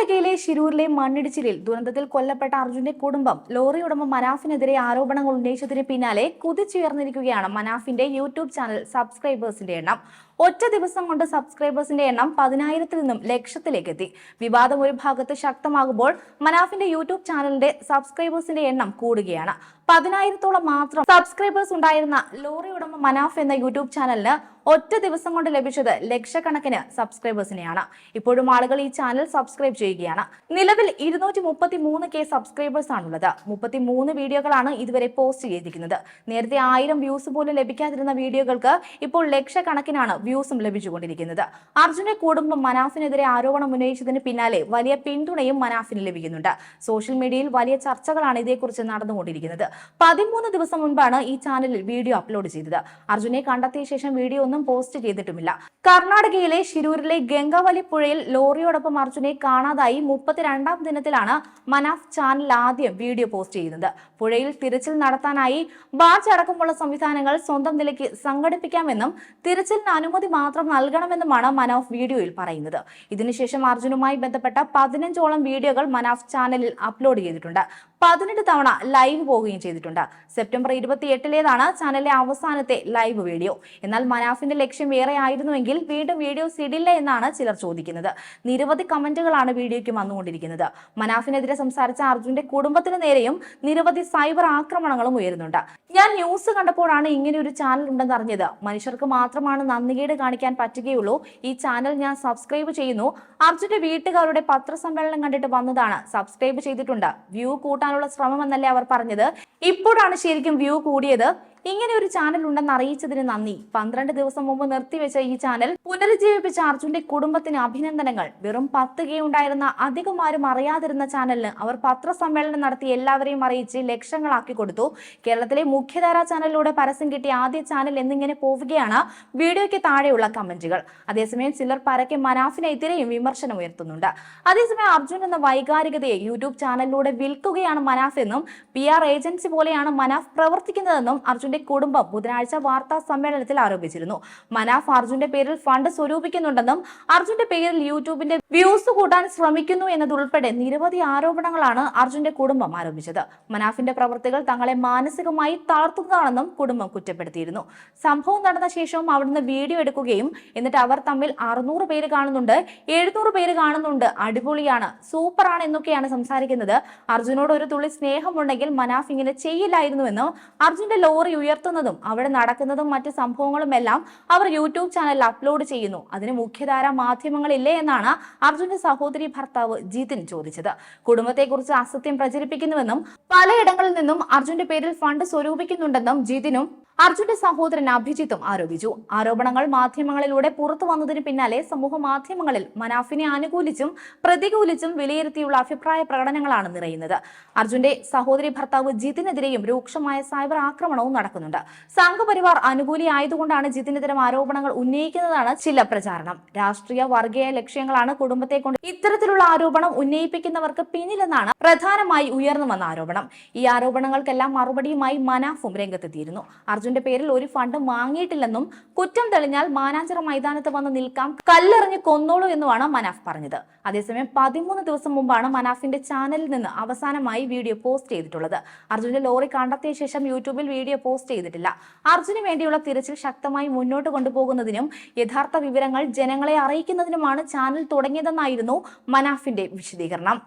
കർണാടകയിലെ ശിരൂരിലെ മണ്ണിടിച്ചിലിൽ ദുരന്തത്തിൽ കൊല്ലപ്പെട്ട അർജുന്റെ കുടുംബം ലോറി ഉടമ മനാഫിനെതിരെ ആരോപണങ്ങൾ ഉന്നയിച്ചതിന് പിന്നാലെ കുതിച്ചുയർന്നിരിക്കുകയാണ് മനാഫിന്റെ യൂട്യൂബ് ചാനൽ സബ്സ്ക്രൈബേഴ്സിന്റെ എണ്ണം. ഒറ്റ ദിവസം കൊണ്ട് സബ്സ്ക്രൈബേഴ്സിന്റെ എണ്ണം 10,000-ൽ നിന്നും ലക്ഷത്തിലേക്ക് എത്തി. വിവാദം ഒരു ഭാഗത്ത് ശക്തമാകുമ്പോൾ മനാഫിന്റെ യൂട്യൂബ് ചാനലിന്റെ സബ്സ്ക്രൈബേഴ്സിന്റെ എണ്ണം കൂടുകയാണ്. 10,000-ഓളം മാത്രം സബ്സ്ക്രൈബേഴ്സ് ഉണ്ടായിരുന്ന ലോറി ഉടമ മനാഫ് എന്ന യൂട്യൂബ് ചാനലിന് ഒറ്റ ദിവസം കൊണ്ട് ലഭിച്ചത് ലക്ഷക്കണക്കിന് സബ്സ്ക്രൈബേഴ്സിനെയാണ്. ഇപ്പോഴും ആളുകൾ ഈ ചാനൽ സബ്സ്ക്രൈബ് ചെയ്യുകയാണ്. നിലവിൽ 233K സബ്സ്ക്രൈബേഴ്സ് ആണുള്ളത്. 33 വീഡിയോകളാണ് ഇതുവരെ പോസ്റ്റ് ചെയ്തിരിക്കുന്നത്. നേരത്തെ 1000 വ്യൂസ് പോലും ലഭിക്കാതിരുന്ന വീഡിയോകൾക്ക് ഇപ്പോൾ ലക്ഷക്കണക്കിനാണ് വ്യൂസും ലഭിച്ചുകൊണ്ടിരിക്കുന്നത്. അർജുന്റെ കുടുംബം മനാഫിനെതിരെ ആരോപണം ഉന്നയിച്ചതിന് പിന്നാലെ വലിയ പിന്തുണയും മനാഫിന് ലഭിക്കുന്നുണ്ട്. സോഷ്യൽ മീഡിയയിൽ വലിയ ചർച്ചകളാണ് ഇതേക്കുറിച്ച് നടന്നുകൊണ്ടിരിക്കുന്നത്. 13 ദിവസം മുൻപാണ് ഈ ചാനലിൽ വീഡിയോ അപ്ലോഡ് ചെയ്തത്. അർജുനെ കണ്ടെത്തിയ ശേഷം വീഡിയോ ഒന്നും പോസ്റ്റ് ചെയ്തിട്ടുമില്ല. കർണാടകയിലെ ശിരൂരിലെ ഗംഗാവലി പുഴയിൽ ലോറിയോടൊപ്പം അർജുനെ കാണാതായി 32-ാം ദിനത്തിലാണ് മനാഫ് ചാനൽ ആദ്യം വീഡിയോ പോസ്റ്റ് ചെയ്യുന്നത്. പുഴയിൽ തിരച്ചിൽ നടത്താനായി ബാർജ് അടക്കമുള്ള സംവിധാനങ്ങൾ സ്വന്തം നിലയ്ക്ക് സംഘടിപ്പിക്കാമെന്നും തിരച്ചിലിന് അനുമതി മാത്രം നൽകണമെന്നുമാണ് മനാഫ് വീഡിയോയിൽ പറയുന്നത്. ഇതിനുശേഷം അർജുനുമായി ബന്ധപ്പെട്ട 15ഓളം വീഡിയോകൾ മനാഫ് ചാനലിൽ അപ്ലോഡ് ചെയ്തിട്ടുണ്ട്. 18 തവണ ലൈവ് പോവുകയും ചെയ്തിട്ടുണ്ട്. സെപ്റ്റംബർ 28-ലേതാണ് ചാനലിലെ അവസാനത്തെ ലൈവ് വീഡിയോ. എന്നാൽ മനാഫിന്റെ ലക്ഷ്യം വേറെ ആയിരുന്നുവെങ്കിൽ വീണ്ടും വീഡിയോസ് ഇടില്ല എന്നാണ് ചിലർ ചോദിക്കുന്നത്. നിരവധി കമന്റുകളാണ് വീഡിയോയ്ക്ക് വന്നുകൊണ്ടിരിക്കുന്നത്. മനാഫിനെതിരെ സംസാരിച്ച അർജുന്റെ കുടുംബത്തിന് നേരെയും നിരവധി സൈബർ ആക്രമണങ്ങളും ഉയരുന്നുണ്ട്. ഞാൻ ന്യൂസ് കണ്ടപ്പോഴാണ് ഇങ്ങനെ ഒരു ചാനൽ ഉണ്ടെന്ന് അറിഞ്ഞത്. മനുഷ്യർക്ക് മാത്രമാണ് നന്ദികേട് കാണിക്കാൻ പറ്റുകയുള്ളൂ. ഈ ചാനൽ ഞാൻ സബ്സ്ക്രൈബ് ചെയ്യുന്നു. അർജുന്റെ വീട്ടുകാരുടെ പത്രസമ്മേളനം കണ്ടിട്ട് വന്നതാണ്. സബ്സ്ക്രൈബ് ചെയ്തിട്ടുണ്ട്. വ്യൂ കൂട്ടാനുള്ള ശ്രമം എന്നല്ലേ അവർ പറഞ്ഞത്. ഇപ്പോഴാണ് ശരിക്കും വ്യൂ കൂടിയത്. ഇങ്ങനെ ഒരു ചാനൽ ഉണ്ടെന്ന് അറിയിച്ചതിന് നന്ദി. 12 ദിവസം മുമ്പ് നിർത്തിവെച്ച ഈ ചാനൽ പുനരുജ്ജീവിപ്പിച്ച അർജുന്റെ കുടുംബത്തിന് അഭിനന്ദനങ്ങൾ. വെറും 10K ഉണ്ടായിരുന്ന, അധികം ആരും അറിയാതിരുന്ന ചാനലിന് അവർ പത്രസമ്മേളനം നടത്തി എല്ലാവരെയും അറിയിച്ച് ലക്ഷങ്ങളാക്കി കൊടുത്തു. കേരളത്തിലെ മുഖ്യധാരാ ചാനലിലൂടെ പരസ്യം കിട്ടിയ ആദ്യ ചാനൽ എന്നിങ്ങനെ പോവുകയാണ് വീഡിയോയ്ക്ക് താഴെയുള്ള കമന്റുകൾ. അതേസമയം ചിലർ പരക്കെ മനാഫിനെതിരെയും വിമർശനം ഉയർത്തുന്നുണ്ട്. അതേസമയം അർജുൻ എന്ന വൈകാരികതയെ യൂട്യൂബ് ചാനലിലൂടെ വിൽക്കുകയാണ് മനാഫ് എന്നും PR ഏജൻസി പോലെയാണ് മനാഫ് പ്രവർത്തിക്കുന്നതെന്നും അർജുന്റെ കുടുംബം ബുധനാഴ്ച വാർത്താ സമ്മേളനത്തിൽ ആരോപിച്ചിരുന്നു. മനാഫ് അർജുന്റെ പേരിൽ ഫണ്ട് സ്വരൂപിക്കുന്നുണ്ടെന്നും അർജുന്റെ പേരിൽ യൂട്യൂബിന്റെ വ്യൂസ് കൂട്ടാൻ ശ്രമിക്കുന്നു എന്നതുൾപ്പെടെ നിരവധി ആരോപണങ്ങളാണ് അർജുന്റെ കുടുംബം ആരോപിച്ചത്. മനാഫിന്റെ പ്രവൃത്തികൾ തങ്ങളെ മാനസികമായി തളർത്തുന്നതാണെന്നും കുടുംബം കുറ്റപ്പെടുത്തിയിരുന്നു. സംഭവം നടന്ന ശേഷവും അവിടുന്ന് വീഡിയോ എടുക്കുകയും എന്നിട്ട് അവർ തമ്മിൽ 600 പേര് കാണുന്നുണ്ട്, 700 പേര് കാണുന്നുണ്ട്, അടിപൊളിയാണ്, സൂപ്പറാണ് എന്നൊക്കെയാണ് സംസാരിക്കുന്നത്. അർജുനോട് ഒരു തുള്ളി സ്നേഹമുണ്ടെങ്കിൽ മനാഫ് ഇങ്ങനെ ചെയ്യില്ലായിരുന്നുവെന്നും അർജുന്റെ ലോറി ഉയർത്തുന്നതും അവിടെ നടക്കുന്നതും മറ്റ് സംഭവങ്ങളും എല്ലാം അവർ യൂട്യൂബ് ചാനലിൽ അപ്ലോഡ് ചെയ്യുന്നു. അതിന് മുഖ്യധാരാ മാധ്യമങ്ങളില്ലേ എന്നാണ് അർജുന്റെ സഹോദരി ഭർത്താവ് ജിതിൻ ചോദിച്ചത്. കുടുംബത്തെക്കുറിച്ച് അസത്യം പ്രചരിപ്പിക്കുന്നുവെന്നും പലയിടങ്ങളിൽ നിന്നും അർജുന്റെ പേരിൽ ഫണ്ട് സ്വരൂപിക്കുന്നുണ്ടെന്നും ജിതിനും അർജുന്റെ സഹോദരൻ അഭിജിത്തും ആരോപിച്ചു. ആരോപണങ്ങൾ മാധ്യമങ്ങളിലൂടെ പുറത്തു വന്നതിന് പിന്നാലെ സമൂഹ മാധ്യമങ്ങളിൽ മനാഫിനെ അനുകൂലിച്ചും പ്രതികൂലിച്ചും വിലയിരുത്തിയുള്ള അഭിപ്രായ പ്രകടനങ്ങളാണ് നിറയുന്നത്. അർജുന്റെ സഹോദരി ഭർത്താവ് ജിതിനെതിരെയും രൂക്ഷമായ സൈബർ ആക്രമണവും നടക്കുന്നുണ്ട്. സംഘപരിവാർ അനുകൂലി ആയതുകൊണ്ടാണ് ജിതിനെതിരെ ആരോപണങ്ങൾ ഉന്നയിക്കുന്നതാണ് ചില പ്രചാരണം. രാഷ്ട്രീയ വർഗീയ ലക്ഷ്യങ്ങളാണ് കുടുംബത്തെ കൊണ്ട് ഇത്തരത്തിലുള്ള ആരോപണം ഉന്നയിപ്പിക്കുന്നവർക്ക് പിന്നിലെന്നാണ് പ്രധാനമായി ഉയർന്നു വന്ന ആരോപണം. ഈ ആരോപണങ്ങൾക്കെല്ലാം മറുപടിയുമായി മനാഫും രംഗത്തെത്തിയിരുന്നു. അർജുന്റെ പേരിൽ ഒരു ഫണ്ട് വാങ്ങിയിട്ടില്ലെന്നും കുറ്റം തെളിഞ്ഞാൽ മാനാഞ്ചിറ മൈതാനത്ത് വന്ന് നിൽക്കാം, കല്ലെറിഞ്ഞ് കൊന്നോളൂ എന്നുമാണ് മനാഫ് പറഞ്ഞത്. അതേസമയം 13 ദിവസം മുമ്പാണ് മനാഫിന്റെ ചാനലിൽ നിന്ന് അവസാനമായി വീഡിയോ പോസ്റ്റ് ചെയ്തിട്ടുള്ളത്. അർജുന്റെ ലോറി കണ്ടെത്തിയ ശേഷം യൂട്യൂബിൽ വീഡിയോ പോസ്റ്റ് ചെയ്തിട്ടില്ല. അർജുന് വേണ്ടിയുള്ള തിരച്ചിൽ ശക്തമായി മുന്നോട്ട് കൊണ്ടുപോകുന്നതിനും യഥാർത്ഥ വിവരങ്ങൾ ജനങ്ങളെ അറിയിക്കുന്നതിനുമാണ് ചാനൽ തുടങ്ങിയതെന്നായിരുന്നു മനാഫിന്റെ വിശദീകരണം.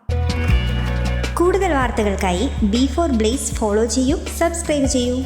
കൂടുതൽ വാർത്തകൾക്കായി B4 Blaze ഫോളോ ചെയ്യൂ, സബ്സ്ക്രൈബ് ചെയ്യൂ.